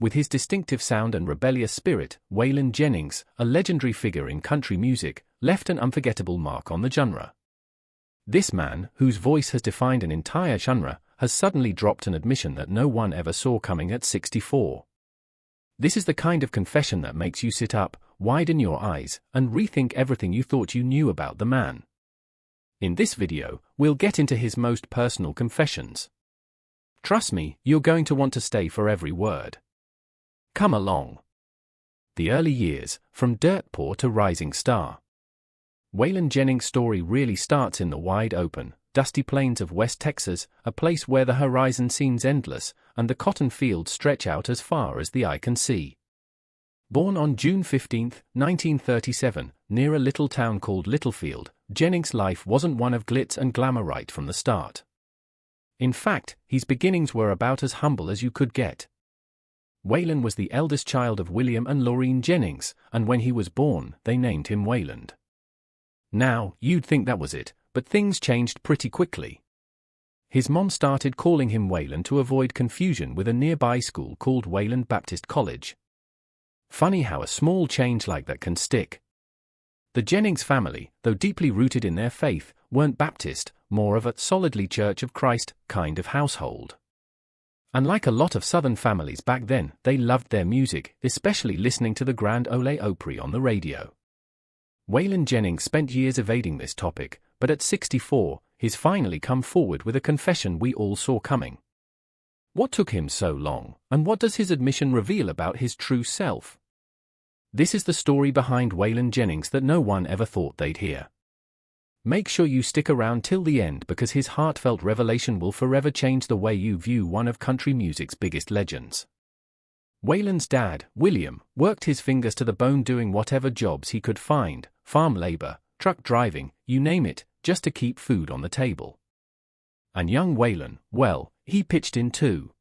With his distinctive sound and rebellious spirit, Waylon Jennings, a legendary figure in country music, left an unforgettable mark on the genre. This man, whose voice has defined an entire genre, has suddenly dropped an admission that no one ever saw coming at 64. This is the kind of confession that makes you sit up, widen your eyes, and rethink everything you thought you knew about the man. In this video, we'll get into his most personal confessions. Trust me, you're going to want to stay for every word. Come along. The early years, from dirt poor to rising star. Waylon Jennings' story really starts in the wide open, dusty plains of West Texas, a place where the horizon seems endless, and the cotton fields stretch out as far as the eye can see. Born on June 15, 1937, near a little town called Littlefield, Jennings' life wasn't one of glitz and glamour right from the start. In fact, his beginnings were about as humble as you could get. Waylon was the eldest child of William and Laureen Jennings, and when he was born, they named him Wayland. Now, you'd think that was it, but things changed pretty quickly. His mom started calling him Waylon to avoid confusion with a nearby school called Wayland Baptist College. Funny how a small change like that can stick. The Jennings family, though deeply rooted in their faith, weren't Baptist, more of a solidly Church of Christ kind of household. Unlike a lot of Southern families back then, they loved their music, especially listening to the Grand Ole Opry on the radio. Waylon Jennings spent years evading this topic, but at 64, he's finally come forward with a confession we all saw coming. What took him so long, and what does his admission reveal about his true self? This is the story behind Waylon Jennings that no one ever thought they'd hear. Make sure you stick around till the end because his heartfelt revelation will forever change the way you view one of country music's biggest legends. Waylon's dad, William, worked his fingers to the bone doing whatever jobs he could find, farm labor, truck driving, you name it, just to keep food on the table. And young Waylon, well, he pitched in too.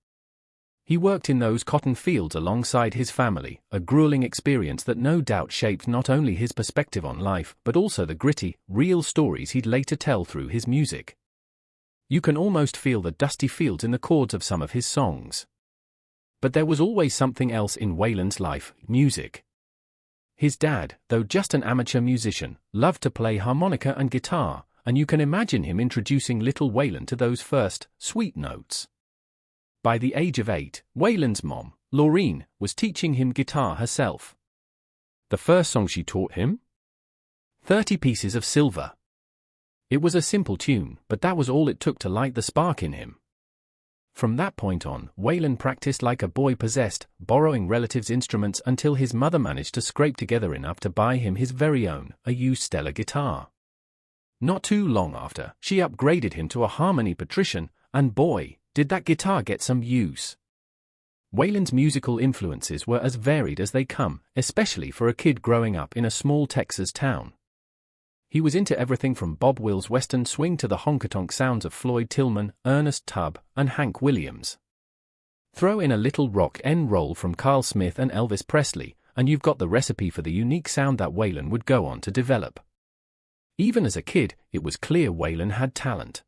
He worked in those cotton fields alongside his family, a grueling experience that no doubt shaped not only his perspective on life but also the gritty, real stories he'd later tell through his music. You can almost feel the dusty fields in the chords of some of his songs. But there was always something else in Waylon's life, music. His dad, though just an amateur musician, loved to play harmonica and guitar, and you can imagine him introducing little Waylon to those first, sweet notes. By the age of 8, Waylon's mom, Laureen, was teaching him guitar herself. The first song she taught him? 30 Pieces of Silver. It was a simple tune, but that was all it took to light the spark in him. From that point on, Waylon practiced like a boy possessed, borrowing relatives' instruments until his mother managed to scrape together enough to buy him his very own, a used Stellar guitar. Not too long after, she upgraded him to a Harmony Patrician, and boy, did that guitar get some use. Waylon's musical influences were as varied as they come, especially for a kid growing up in a small Texas town. He was into everything from Bob Wills' Western swing to the honky-tonk sounds of Floyd Tillman, Ernest Tubb, and Hank Williams. Throw in a little rock and roll from Carl Smith and Elvis Presley, and you've got the recipe for the unique sound that Waylon would go on to develop. Even as a kid, it was clear Waylon had talent.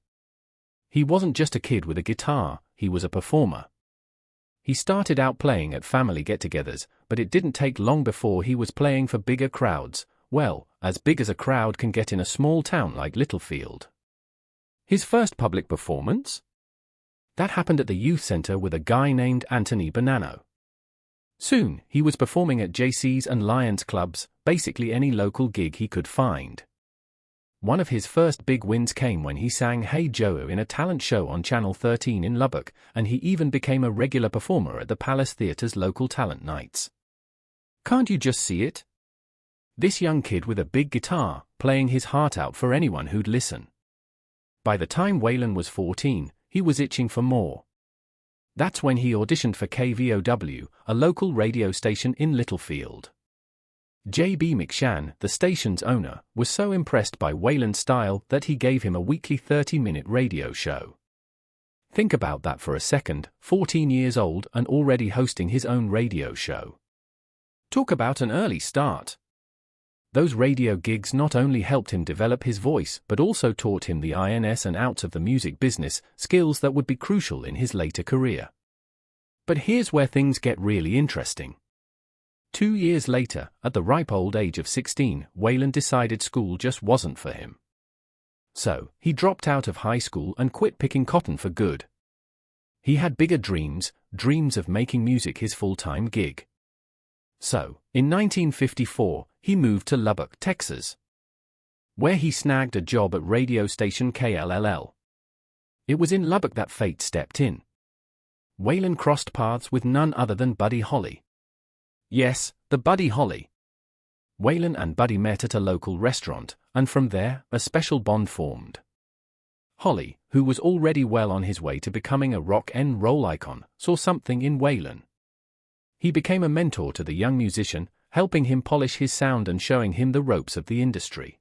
He wasn't just a kid with a guitar, he was a performer. He started out playing at family get-togethers, but it didn't take long before he was playing for bigger crowds, well, as big as a crowd can get in a small town like Littlefield. His first public performance? That happened at the youth center with a guy named Anthony Bonanno. Soon, he was performing at JC's and Lions clubs, basically any local gig he could find. One of his first big wins came when he sang Hey Joe in a talent show on Channel 13 in Lubbock, and he even became a regular performer at the Palace Theater's local talent nights. Can't you just see it? This young kid with a big guitar, playing his heart out for anyone who'd listen. By the time Waylon was 14, he was itching for more. That's when he auditioned for KVOW, a local radio station in Littlefield. J.B. McShann, the station's owner, was so impressed by Waylon's style that he gave him a weekly 30-minute radio show. Think about that for a second, 14 years old and already hosting his own radio show. Talk about an early start. Those radio gigs not only helped him develop his voice but also taught him the ins and outs of the music business, skills that would be crucial in his later career. But here's where things get really interesting. 2 years later, at the ripe old age of 16, Waylon decided school just wasn't for him. So, he dropped out of high school and quit picking cotton for good. He had bigger dreams of making music his full-time gig. So, in 1954, he moved to Lubbock, Texas, where he snagged a job at radio station KLLL. It was in Lubbock that fate stepped in. Waylon crossed paths with none other than Buddy Holly. Yes, the Buddy Holly. Waylon and Buddy met at a local restaurant, and from there, a special bond formed. Holly, who was already well on his way to becoming a rock and roll icon, saw something in Waylon. He became a mentor to the young musician, helping him polish his sound and showing him the ropes of the industry.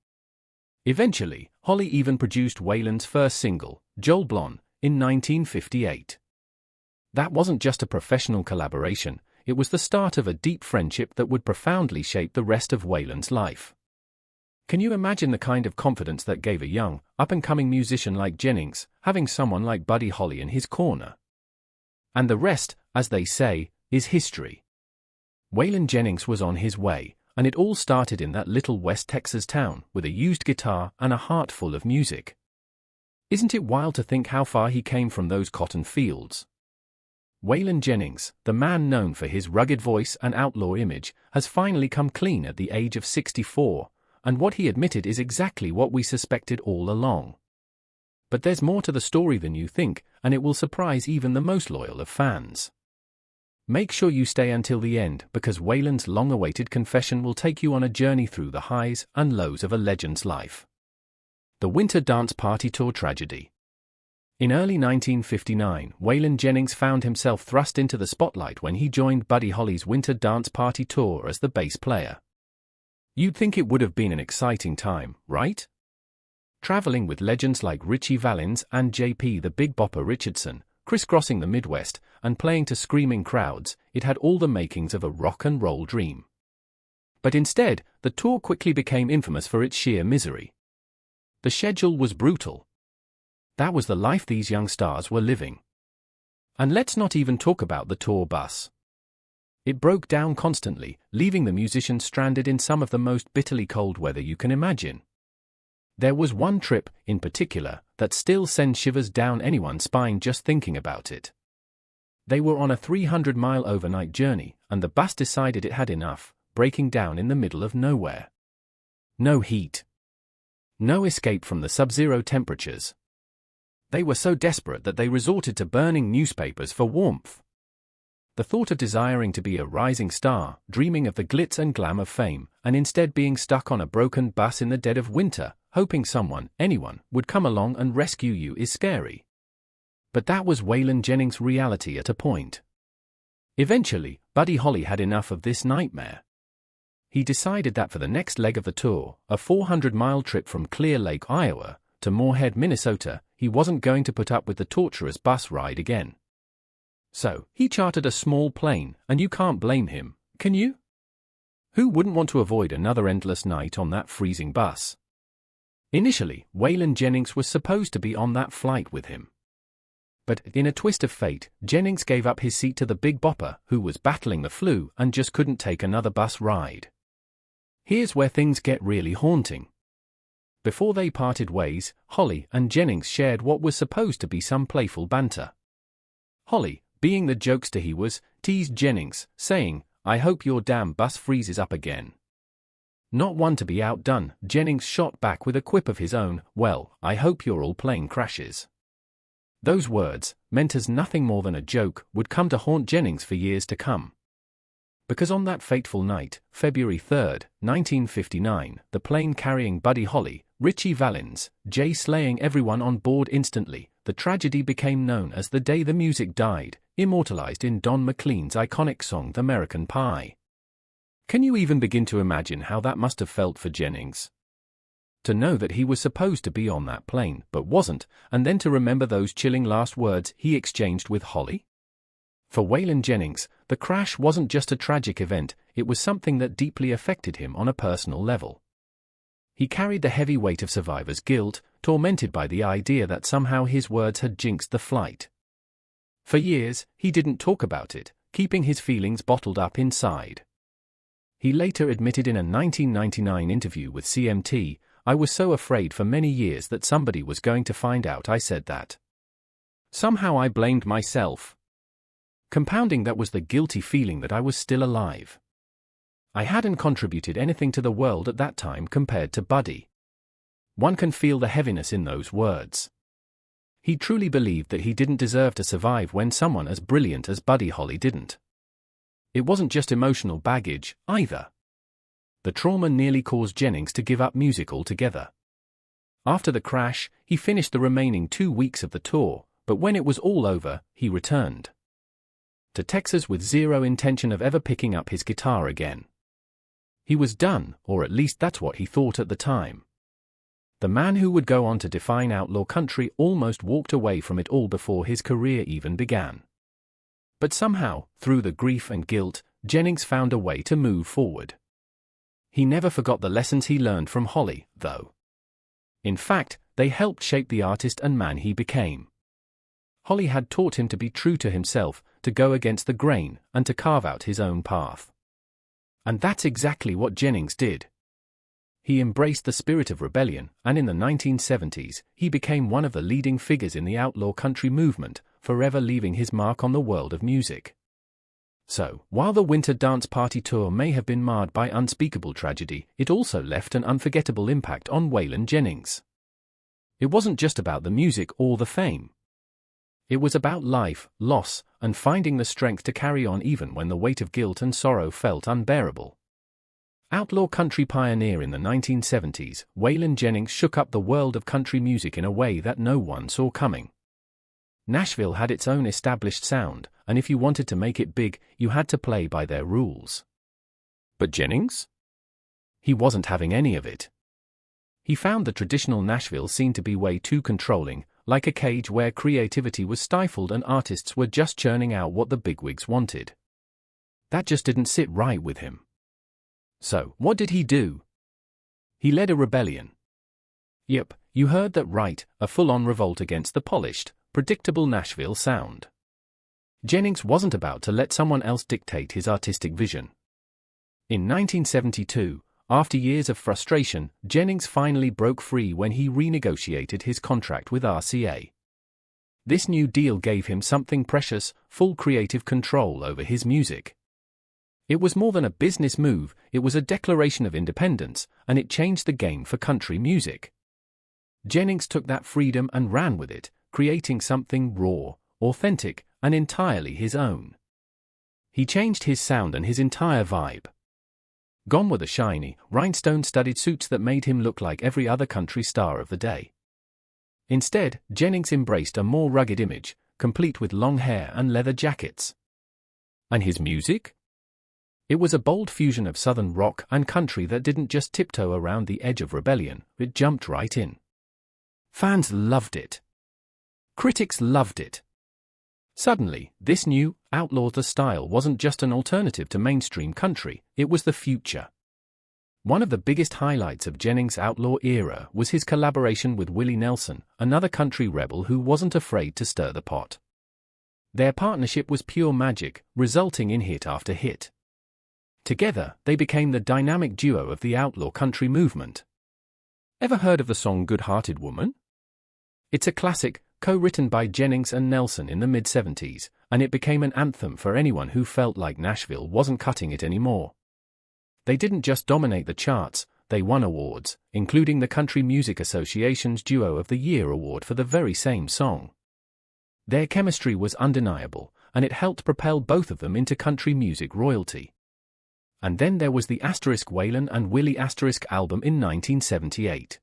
Eventually, Holly even produced Waylon's first single, Joel Blon, in 1958. That wasn't just a professional collaboration, it was the start of a deep friendship that would profoundly shape the rest of Waylon's life. Can you imagine the kind of confidence that gave a young, up-and-coming musician like Jennings, having someone like Buddy Holly in his corner? And the rest, as they say, is history. Waylon Jennings was on his way, and it all started in that little West Texas town with a used guitar and a heart full of music. Isn't it wild to think how far he came from those cotton fields? Waylon Jennings, the man known for his rugged voice and outlaw image, has finally come clean at the age of 64, and what he admitted is exactly what we suspected all along. But there's more to the story than you think, and it will surprise even the most loyal of fans. Make sure you stay until the end, because Waylon's long-awaited confession will take you on a journey through the highs and lows of a legend's life. The Winter Dance Party Tour tragedy. In early 1959, Waylon Jennings found himself thrust into the spotlight when he joined Buddy Holly's Winter Dance Party Tour as the bass player. You'd think it would have been an exciting time, right? Traveling with legends like Ritchie Valens and J.P. the Big Bopper Richardson, crisscrossing the Midwest, and playing to screaming crowds, it had all the makings of a rock and roll dream. But instead, the tour quickly became infamous for its sheer misery. The schedule was brutal. That was the life these young stars were living. And let's not even talk about the tour bus. It broke down constantly, leaving the musicians stranded in some of the most bitterly cold weather you can imagine. There was one trip, in particular, that still sends shivers down anyone's spine just thinking about it. They were on a 300-mile overnight journey, and the bus decided it had enough, breaking down in the middle of nowhere. No heat. No escape from the sub-zero temperatures. They were so desperate that they resorted to burning newspapers for warmth. The thought of desiring to be a rising star, dreaming of the glitz and glam of fame, and instead being stuck on a broken bus in the dead of winter, hoping someone, anyone, would come along and rescue you is scary. But that was Waylon Jennings' reality at a point. Eventually, Buddy Holly had enough of this nightmare. He decided that for the next leg of the tour, a 400-mile trip from Clear Lake, Iowa, to Moorhead, Minnesota, he wasn't going to put up with the torturous bus ride again. So, he chartered a small plane, and you can't blame him, can you? Who wouldn't want to avoid another endless night on that freezing bus? Initially, Waylon Jennings was supposed to be on that flight with him. But, in a twist of fate, Jennings gave up his seat to the Big Bopper, who was battling the flu and just couldn't take another bus ride. Here's where things get really haunting. Before they parted ways, Holly and Jennings shared what was supposed to be some playful banter. Holly, being the jokester he was, teased Jennings, saying, "I hope your damn bus freezes up again." Not one to be outdone, Jennings shot back with a quip of his own, "Well, I hope your all plane crashes." Those words, meant as nothing more than a joke, would come to haunt Jennings for years to come. Because on that fateful night, February 3, 1959, the plane carrying Buddy Holly, Ritchie Valens, Jay slaying everyone on board instantly, the tragedy became known as the day the music died, immortalized in Don McLean's iconic song "The American Pie." Can you even begin to imagine how that must have felt for Jennings? To know that he was supposed to be on that plane, but wasn't, and then to remember those chilling last words he exchanged with Holly? For Waylon Jennings, the crash wasn't just a tragic event, it was something that deeply affected him on a personal level. He carried the heavy weight of survivor's guilt, tormented by the idea that somehow his words had jinxed the flight. For years, he didn't talk about it, keeping his feelings bottled up inside. He later admitted in a 1999 interview with CMT, "I was so afraid for many years that somebody was going to find out I said that. Somehow I blamed myself. Compounding that was the guilty feeling that I was still alive. I hadn't contributed anything to the world at that time compared to Buddy." One can feel the heaviness in those words. He truly believed that he didn't deserve to survive when someone as brilliant as Buddy Holly didn't. It wasn't just emotional baggage, either. The trauma nearly caused Jennings to give up music altogether. After the crash, he finished the remaining 2 weeks of the tour, but when it was all over, he returned to Texas with zero intention of ever picking up his guitar again. He was done, or at least that's what he thought at the time. The man who would go on to define outlaw country almost walked away from it all before his career even began. But somehow, through the grief and guilt, Jennings found a way to move forward. He never forgot the lessons he learned from Holly, though. In fact, they helped shape the artist and man he became. Holly had taught him to be true to himself, to go against the grain, and to carve out his own path. And that's exactly what Jennings did. He embraced the spirit of rebellion, and in the 1970s, he became one of the leading figures in the outlaw country movement, forever leaving his mark on the world of music. So, while the Winter Dance Party tour may have been marred by unspeakable tragedy, it also left an unforgettable impact on Waylon Jennings. It wasn't just about the music or the fame. It was about life, loss, and finding the strength to carry on even when the weight of guilt and sorrow felt unbearable. Outlaw country pioneer in the 1970s, Waylon Jennings shook up the world of country music in a way that no one saw coming. Nashville had its own established sound, and if you wanted to make it big, you had to play by their rules. But Jennings? He wasn't having any of it. He found the traditional Nashville scene to be way too controlling, like a cage where creativity was stifled and artists were just churning out what the bigwigs wanted. That just didn't sit right with him. So, what did he do? He led a rebellion. Yep, you heard that right, a full-on revolt against the polished, predictable Nashville sound. Jennings wasn't about to let someone else dictate his artistic vision. In 1972, after years of frustration, Jennings finally broke free when he renegotiated his contract with RCA. This new deal gave him something precious, full creative control over his music. It was more than a business move, it was a declaration of independence, and it changed the game for country music. Jennings took that freedom and ran with it, creating something raw, authentic, and entirely his own. He changed his sound and his entire vibe. Gone were the shiny, rhinestone-studded suits that made him look like every other country star of the day. Instead, Jennings embraced a more rugged image, complete with long hair and leather jackets. And his music? It was a bold fusion of southern rock and country that didn't just tiptoe around the edge of rebellion, it jumped right in. Fans loved it. Critics loved it. Suddenly, this new, outlaw style wasn't just an alternative to mainstream country, it was the future. One of the biggest highlights of Jennings' outlaw era was his collaboration with Willie Nelson, another country rebel who wasn't afraid to stir the pot. Their partnership was pure magic, resulting in hit after hit. Together, they became the dynamic duo of the outlaw country movement. Ever heard of the song Good-Hearted Woman? It's a classic, co-written by Jennings and Nelson in the mid-70s, and it became an anthem for anyone who felt like Nashville wasn't cutting it anymore. They didn't just dominate the charts, they won awards, including the Country Music Association's Duo of the Year award for the very same song. Their chemistry was undeniable, and it helped propel both of them into country music royalty. And then there was the Waylon and Willie album in 1978.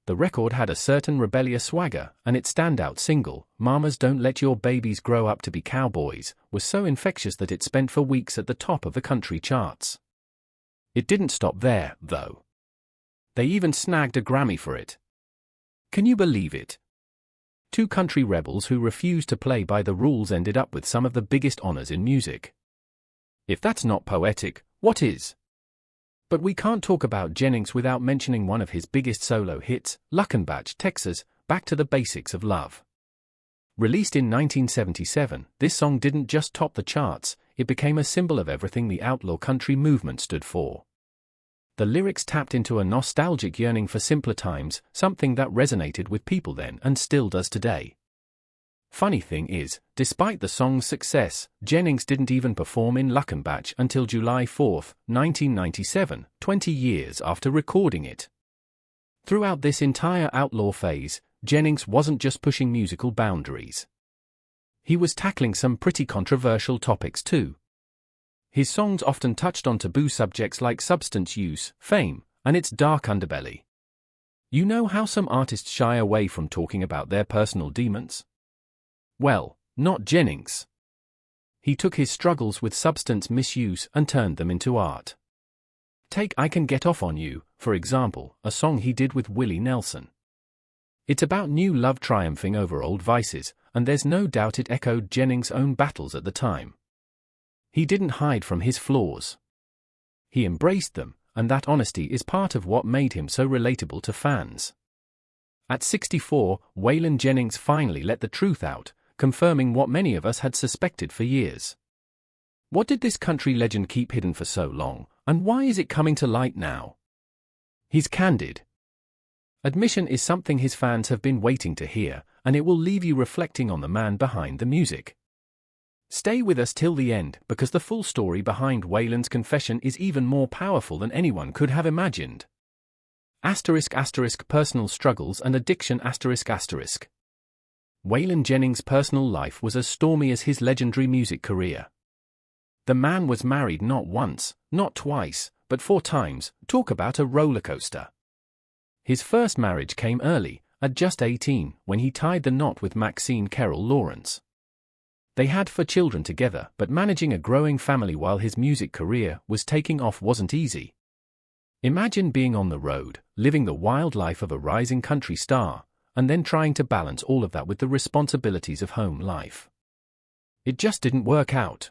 The record had a certain rebellious swagger, and its standout single, Mamas Don't Let Your Babies Grow Up to Be Cowboys, was so infectious that it spent for weeks at the top of the country charts. It didn't stop there, though. They even snagged a Grammy for it. Can you believe it? Two country rebels who refused to play by the rules ended up with some of the biggest honors in music. If that's not poetic, what is? But we can't talk about Jennings without mentioning one of his biggest solo hits, Luckenbach, Texas, Back to the Basics of Love. Released in 1977, this song didn't just top the charts, it became a symbol of everything the outlaw country movement stood for. The lyrics tapped into a nostalgic yearning for simpler times, something that resonated with people then and still does today. Funny thing is, despite the song's success, Jennings didn't even perform in Luckenbach until July 4, 1997, 20 years after recording it. Throughout this entire outlaw phase, Jennings wasn't just pushing musical boundaries. He was tackling some pretty controversial topics too. His songs often touched on taboo subjects like substance use, fame, and its dark underbelly. You know how some artists shy away from talking about their personal demons? Well, not Jennings. He took his struggles with substance misuse and turned them into art. Take I Can Get Off on You, for example, a song he did with Willie Nelson. It's about new love triumphing over old vices, and there's no doubt it echoed Jennings' own battles at the time. He didn't hide from his flaws. He embraced them, and that honesty is part of what made him so relatable to fans. At 64, Waylon Jennings finally let the truth out, confirming what many of us had suspected for years. What did this country legend keep hidden for so long, and why is it coming to light now? He's candid. Admission is something his fans have been waiting to hear, and it will leave you reflecting on the man behind the music. Stay with us till the end, because the full story behind Waylon's confession is even more powerful than anyone could have imagined. *** Personal struggles and addiction ***. Waylon Jennings' personal life was as stormy as his legendary music career. The man was married not once, not twice, but 4 times. Talk about a rollercoaster. His first marriage came early, at just 18, when he tied the knot with Maxine Carroll Lawrence. They had 4 children together, but managing a growing family while his music career was taking off wasn't easy. Imagine being on the road, living the wild life of a rising country star, and then trying to balance all of that with the responsibilities of home life. It just didn't work out.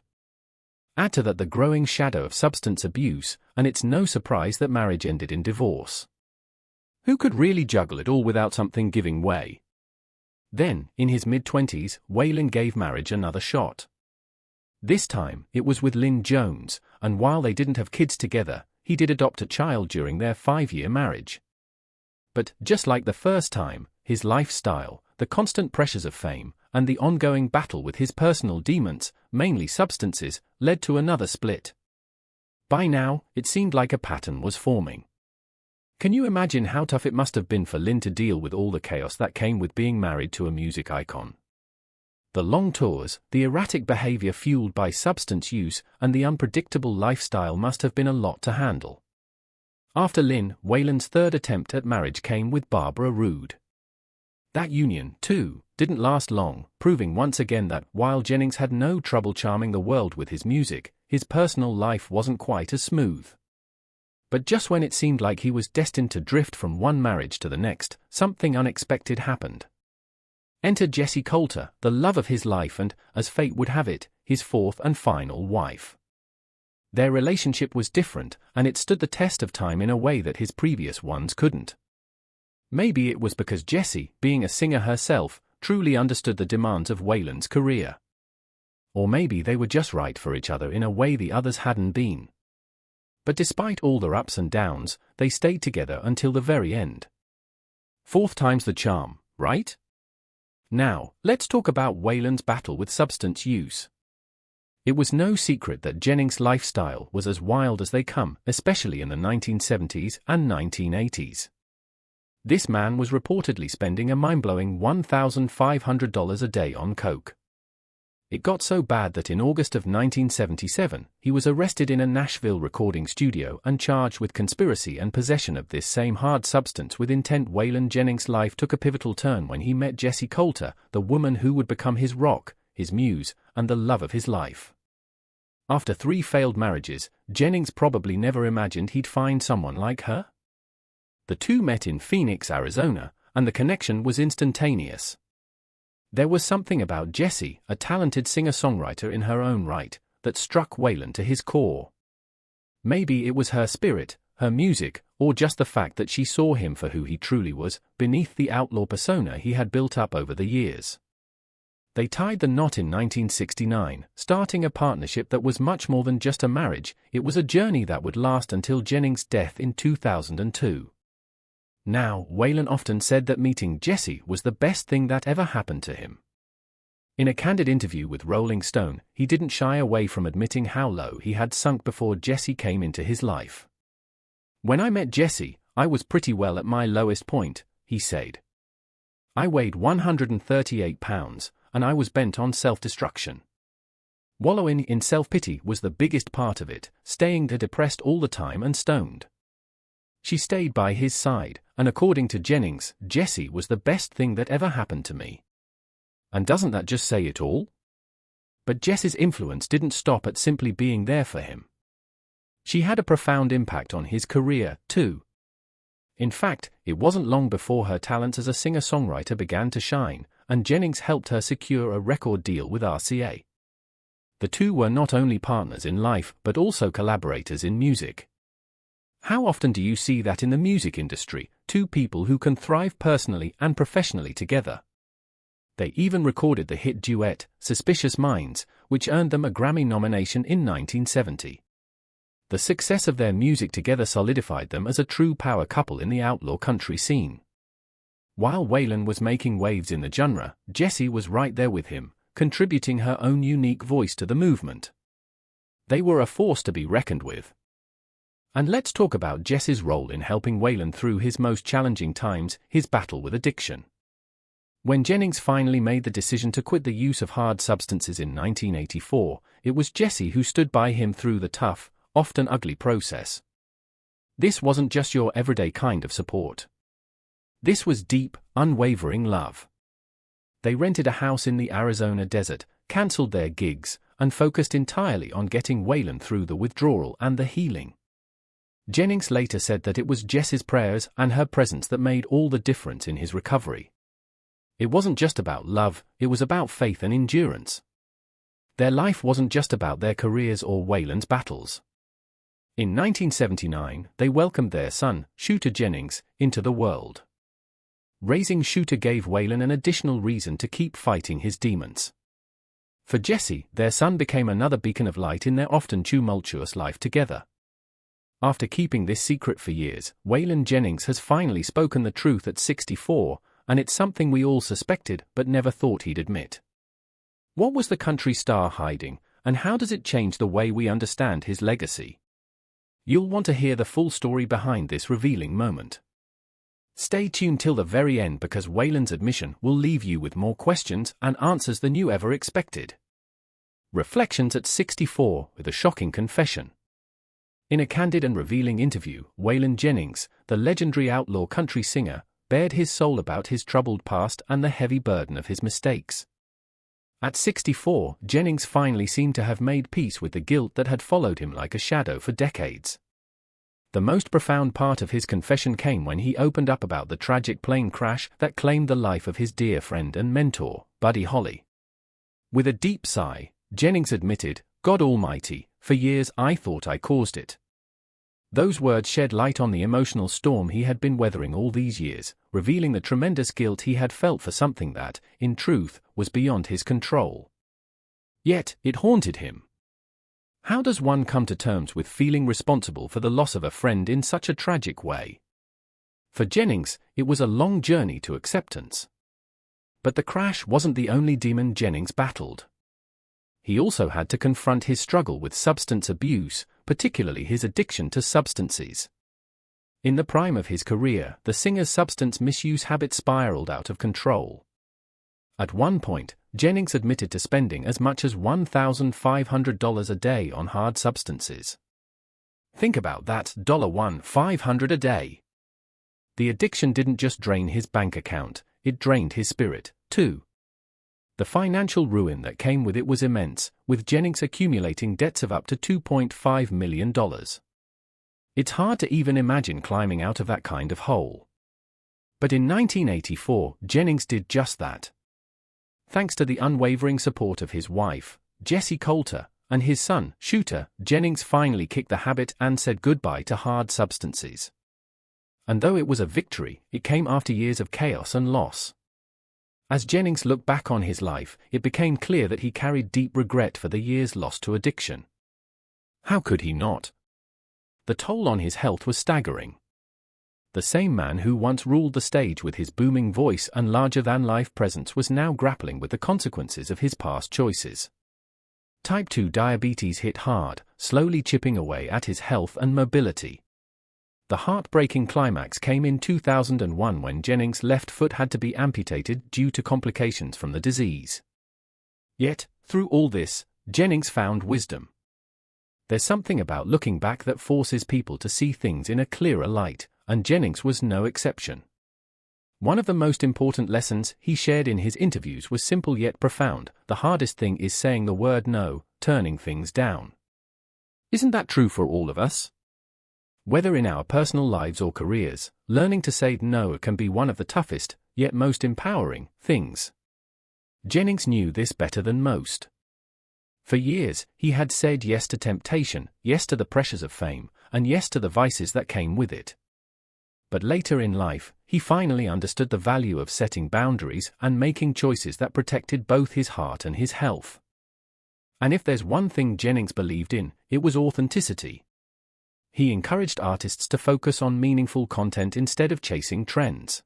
Add to that the growing shadow of substance abuse, and it's no surprise that marriage ended in divorce. Who could really juggle it all without something giving way? Then, in his mid-20s, Waylon gave marriage another shot. This time, it was with Lynn Jones, and while they didn't have kids together, he did adopt a child during their 5-year marriage. But, just like the first time, his lifestyle, the constant pressures of fame, and the ongoing battle with his personal demons, mainly substances, led to another split. By now, it seemed like a pattern was forming. Can you imagine how tough it must have been for Lynn to deal with all the chaos that came with being married to a music icon? The long tours, the erratic behavior fueled by substance use, and the unpredictable lifestyle must have been a lot to handle. After Lynn, Waylon's 3rd attempt at marriage came with Barbara Roode. That union, too, didn't last long, proving once again that, while Jennings had no trouble charming the world with his music, his personal life wasn't quite as smooth. But just when it seemed like he was destined to drift from one marriage to the next, something unexpected happened. Enter Jessie Coulter, the love of his life and, as fate would have it, his 4th and final wife. Their relationship was different, and it stood the test of time in a way that his previous ones couldn't. Maybe it was because Jessie, being a singer herself, truly understood the demands of Waylon's career. Or maybe they were just right for each other in a way the others hadn't been. But despite all their ups and downs, they stayed together until the very end. 4th time's the charm, right? Now, let's talk about Waylon's battle with substance use. It was no secret that Jennings' lifestyle was as wild as they come, especially in the 1970s and 1980s. This man was reportedly spending a mind-blowing $1,500 a day on coke. It got so bad that in August of 1977, he was arrested in a Nashville recording studio and charged with conspiracy and possession of this same hard substance with intent. Waylon Jennings' life took a pivotal turn when he met Jessie Coulter, the woman who would become his rock, his muse, and the love of his life. After 3 failed marriages, Jennings probably never imagined he'd find someone like her. The two met in Phoenix, Arizona, and the connection was instantaneous. There was something about Jessie, a talented singer-songwriter in her own right, that struck Waylon to his core. Maybe it was her spirit, her music, or just the fact that she saw him for who he truly was, beneath the outlaw persona he had built up over the years. They tied the knot in 1969, starting a partnership that was much more than just a marriage. It was a journey that would last until Jennings' death in 2002. Now, Waylon often said that meeting Jessie was the best thing that ever happened to him. In a candid interview with Rolling Stone, he didn't shy away from admitting how low he had sunk before Jessie came into his life. "When I met Jessie, I was pretty well at my lowest point," he said. "I weighed 138 pounds, and I was bent on self-destruction. Wallowing in self-pity was the biggest part of it, staying depressed all the time and stoned." She stayed by his side, and according to Jennings, Jessie was the best thing that ever happened to me. And doesn't that just say it all? But Jessie's influence didn't stop at simply being there for him. She had a profound impact on his career, too. In fact, it wasn't long before her talents as a singer-songwriter began to shine, and Jennings helped her secure a record deal with RCA. The two were not only partners in life but also collaborators in music. How often do you see that in the music industry, two people who can thrive personally and professionally together? They even recorded the hit duet, Suspicious Minds, which earned them a Grammy nomination in 1970. The success of their music together solidified them as a true power couple in the outlaw country scene. While Waylon was making waves in the genre, Jessie was right there with him, contributing her own unique voice to the movement. They were a force to be reckoned with. And let's talk about Jessie's role in helping Waylon through his most challenging times, his battle with addiction. When Jennings finally made the decision to quit the use of hard substances in 1984, it was Jessie who stood by him through the tough, often ugly process. This wasn't just your everyday kind of support. This was deep, unwavering love. They rented a house in the Arizona desert, cancelled their gigs, and focused entirely on getting Waylon through the withdrawal and the healing. Jennings later said that it was Jessie's prayers and her presence that made all the difference in his recovery. It wasn't just about love, it was about faith and endurance. Their life wasn't just about their careers or Waylon's battles. In 1979, they welcomed their son, Shooter Jennings, into the world. Raising Shooter gave Waylon an additional reason to keep fighting his demons. For Jessie, their son became another beacon of light in their often tumultuous life together. After keeping this secret for years, Waylon Jennings has finally spoken the truth at 64, and it's something we all suspected but never thought he'd admit. What was the country star hiding, and how does it change the way we understand his legacy? You'll want to hear the full story behind this revealing moment. Stay tuned till the very end because Waylon's admission will leave you with more questions and answers than you ever expected. Reflections at 64 with a shocking confession. In a candid and revealing interview, Waylon Jennings, the legendary outlaw country singer, bared his soul about his troubled past and the heavy burden of his mistakes. At 64, Jennings finally seemed to have made peace with the guilt that had followed him like a shadow for decades. The most profound part of his confession came when he opened up about the tragic plane crash that claimed the life of his dear friend and mentor, Buddy Holly. With a deep sigh, Jennings admitted, "God Almighty, for years I thought I caused it." Those words shed light on the emotional storm he had been weathering all these years, revealing the tremendous guilt he had felt for something that, in truth, was beyond his control. Yet, it haunted him. How does one come to terms with feeling responsible for the loss of a friend in such a tragic way? For Jennings, it was a long journey to acceptance. But the crash wasn't the only demon Jennings battled. He also had to confront his struggle with substance abuse, particularly his addiction to substances. In the prime of his career, the singer's substance misuse habit spiraled out of control. At one point, Jennings admitted to spending as much as $1,500 a day on hard substances. Think about that, $1,500 a day. The addiction didn't just drain his bank account, it drained his spirit, too. The financial ruin that came with it was immense, with Jennings accumulating debts of up to $2.5 million. It's hard to even imagine climbing out of that kind of hole. But in 1984, Jennings did just that. Thanks to the unwavering support of his wife, Jessie Coulter, and his son, Shooter, Jennings finally kicked the habit and said goodbye to hard substances. And though it was a victory, it came after years of chaos and loss. As Jennings looked back on his life, it became clear that he carried deep regret for the years lost to addiction. How could he not? The toll on his health was staggering. The same man who once ruled the stage with his booming voice and larger-than-life presence was now grappling with the consequences of his past choices. Type 2 diabetes hit hard, slowly chipping away at his health and mobility. The heartbreaking climax came in 2001 when Jennings' left foot had to be amputated due to complications from the disease. Yet, through all this, Jennings found wisdom. There's something about looking back that forces people to see things in a clearer light, and Jennings was no exception. One of the most important lessons he shared in his interviews was simple yet profound: the hardest thing is saying the word no, turning things down. Isn't that true for all of us? Whether in our personal lives or careers, learning to say no can be one of the toughest, yet most empowering, things. Jennings knew this better than most. For years, he had said yes to temptation, yes to the pressures of fame, and yes to the vices that came with it. But later in life, he finally understood the value of setting boundaries and making choices that protected both his heart and his health. And if there's one thing Jennings believed in, it was authenticity. He encouraged artists to focus on meaningful content instead of chasing trends.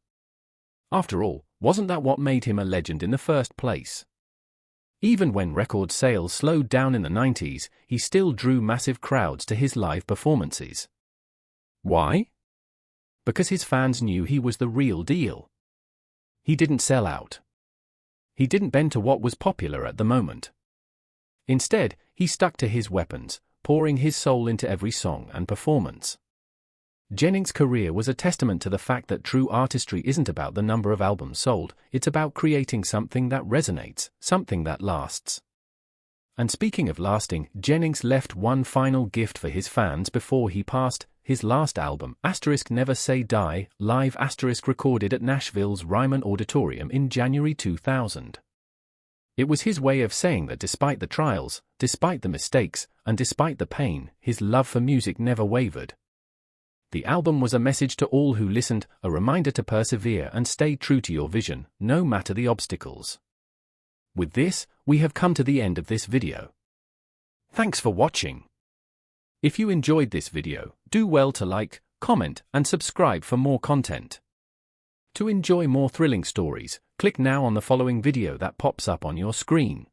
After all, wasn't that what made him a legend in the first place? Even when record sales slowed down in the 90s, he still drew massive crowds to his live performances. Why? Because his fans knew he was the real deal. He didn't sell out. He didn't bend to what was popular at the moment. Instead, he stuck to his weapons, pouring his soul into every song and performance. Jennings' career was a testament to the fact that true artistry isn't about the number of albums sold, it's about creating something that resonates, something that lasts. And speaking of lasting, Jennings left one final gift for his fans before he passed: his last album, *Never Say Die, live *, recorded at Nashville's Ryman Auditorium in January 2000. It was his way of saying that despite the trials, despite the mistakes, and despite the pain, his love for music never wavered. The album was a message to all who listened, a reminder to persevere and stay true to your vision, no matter the obstacles. With this, we have come to the end of this video. Thanks for watching. If you enjoyed this video, do well to like, comment, and subscribe for more content. To enjoy more thrilling stories, click now on the following video that pops up on your screen.